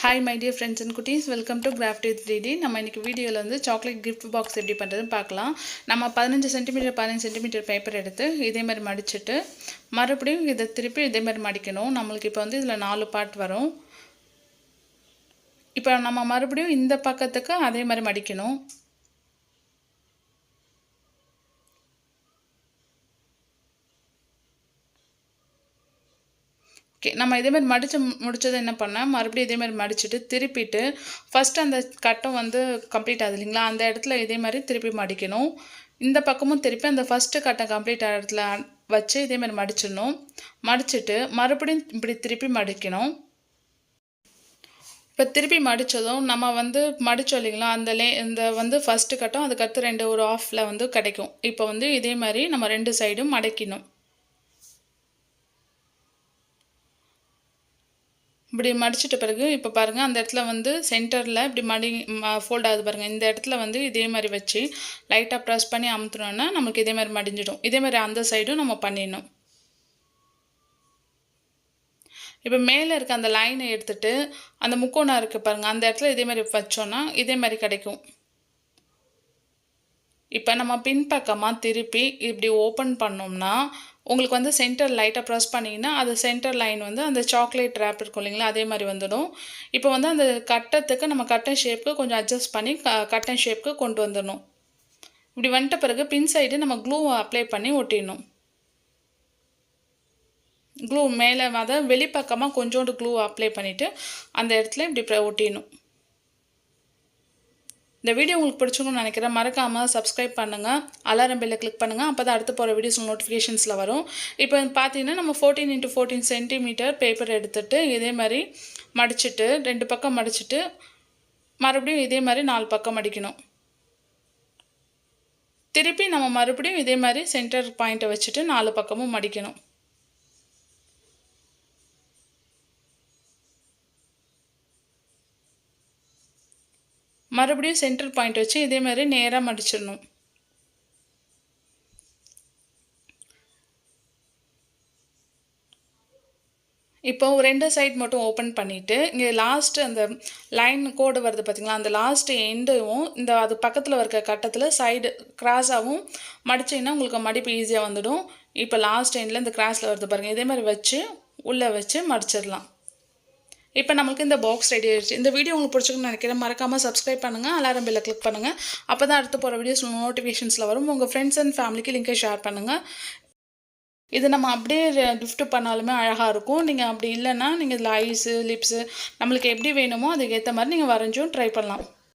Hi my dear friends and cuties, welcome to Craft with 3D. நம்ம இன்னைக்கு வீடியோல வந்து சாக்லேட் gift box எப்படி பண்றதுன்னு பார்க்கலாம். நம்ம 15 cm 15 cm பேப்பர் எடுத்து இதே மாதிரி மடிச்சிட்டு மறுபடியும் இத திருப்பி இதே மாதிரி மடிக்கணும். நமக்கு இப்போ வந்து இதுல 4 பார்ட் வரும். இப்போ நம்ம மறுபடியும் இந்த பக்கத்துக்கு அதே மாதிரி மடிக்கணும். ஓகே, நம்ம இதே மாதிரி முடிச்சது என்ன பண்ணேன், மறுபடியும் இதே மாதிரி மடிச்சிட்டு திருப்பிட்டு ஃபர்ஸ்ட் அந்த கட்டம் வந்து கம்ப்ளீட் ஆகுது இல்லைங்களா, அந்த இடத்துல இதே மாதிரி திருப்பி மடிக்கணும். இந்த பக்கமும் திருப்பி அந்த ஃபர்ஸ்ட் கட்டம் கம்ப்ளீட் ஆகிற இடத்துல வச்சு இதே மாதிரி மடிச்சிடணும். மடிச்சிட்டு மறுபடியும் இப்படி திருப்பி மடிக்கணும். இப்போ திருப்பி மடித்ததும் நம்ம வந்து மடித்தோம் இல்லைங்களா, இந்த வந்து ஃபஸ்ட்டு கட்டம் அதுக்கடுத்து ஒரு ஆஃபில் வந்து கிடைக்கும். இப்போ வந்து இதே மாதிரி நம்ம 2 சைடும் மடக்கிடணும். இப்படி மடிச்சிட்ட பிறகு இப்போ பாருங்கள், அந்த இடத்துல வந்து சென்டரில் இப்படி ஃபோல்ட் ஆகுது பாருங்கள். இந்த இடத்துல வந்து இதே மாதிரி வச்சு லைட்டாக ப்ரெஸ் பண்ணி அமுத்துனோன்னா நமக்கு இதே மாதிரி மடிஞ்சிடும். இதே மாதிரி அந்த சைடும் நம்ம பண்ணிடணும். இப்போ மேலே இருக்க அந்த லைனை எடுத்துகிட்டு அந்த முக்கோணம் இருக்குது பாருங்கள், அந்த இடத்துல இதே மாதிரி வச்சோன்னா இதே மாதிரி கிடைக்கும். இப்போ நம்ம பின்பக்கமாக திருப்பி இப்படி ஓப்பன் பண்ணோம்னா உங்களுக்கு வந்து சென்டர் லைட்டாக ப்ரெஸ் பண்ணிங்கன்னா அது சென்டர் லைன் வந்து அந்த சாக்லேட் ரேப் இருக்கும் இல்லைங்களா, அதே மாதிரி வந்துடும். இப்போ வந்து அந்த கட்டத்துக்கு நம்ம கட்டன் ஷேப்புக்கு கொஞ்சம் அட்ஜஸ்ட் பண்ணி கட்டன் ஷேப்புக்கு கொண்டு வந்துடணும். இப்படி வந்துட்ட பிறகு பின் சைடு நம்ம க்ளூ அப்ளை பண்ணி ஒட்டிடணும். க்ளூ மேலே அதாவது வெளிப்பக்கமாக கொஞ்சோண்டு க்ளூ அப்ளை பண்ணிவிட்டு அந்த இடத்துல இப்படி ஒட்டிடணும். இந்த வீடியோ உங்களுக்கு பிடிச்சிருக்கும்னு நினைக்கிறேன். மறக்காமல் சப்ஸ்கிரைப் பண்ணுங்கள், அலாரம் பெல்லை கிளிக் பண்ணுங்கள். அப்போ தான் அடுத்து போகிற வீடியோஸ் நோட்டிஃபிகேஷன்ஸில் வரும். இப்போ பார்த்தீங்கன்னா நம்ம 14 x 14 சென்டிமீட்டர் பேப்பர் எடுத்துகிட்டு இதே மாதிரி மடிச்சுட்டு 2 பக்கம் மடிச்சுட்டு மறுபடியும் இதே மாதிரி 4 பக்கம் மடிக்கணும். திருப்பி நம்ம மறுபடியும் இதே மாதிரி சென்டர் பாயிண்ட்டை வச்சுட்டு 4 பக்கமும் மடிக்கணும். மறுபடியும் சென்டர் பாயிண்ட் வச்சு இதே மாதிரி நேராக மடிச்சிடணும். இப்போ 2 சைடு மட்டும் ஓப்பன் பண்ணிவிட்டு இங்கே லாஸ்ட் அந்த லைன் கோடு வருது பார்த்திங்களா, அந்த லாஸ்ட் எண்டும் இந்த அது பக்கத்தில் இருக்க கட்டத்தில் சைடு கிராஸாகவும் மடிச்சிங்கன்னா உங்களுக்கு மடிப்பு ஈஸியாக வந்துடும். இப்போ லாஸ்ட் எண்டில் இந்த கிராஸில் வருது பாருங்கள், இதே மாதிரி வச்சு உள்ளே வச்சு மடிச்சிடலாம். இப்போ நமக்கு இந்த பாக்ஸ் ரெடி ஆயிடுச்சு. இந்த வீடியோ உங்களுக்கு பிடிச்சிருக்குன்னு நினைக்கிறேன். மறக்காமல் சப்ஸ்கிரைப் பண்ணுங்கள், அலாரம் பெல்லை கிளிக் பண்ணுங்கள். அப்போ தான் அடுத்து போகிற வீடியோஸ் நோட்டிஃபிகேஷன்ஸில் வரும். உங்கள் ஃப்ரெண்ட்ஸ் அண்ட் ஃபேமிலிக்கு லிங்கை ஷேர் பண்ணுங்கள். இது நம்ம அப்படியே கிஃப்ட் பண்ணாலுமே அழகாக இருக்கும். நீங்கள் அப்படி இல்லைன்னா நீங்கள் இதில் ஐஸு லிப்ஸு நம்மளுக்கு எப்படி வேணுமோ அதுக்கேற்ற மாதிரி நீங்கள் வரைஞ்சும் ட்ரை பண்ணலாம்.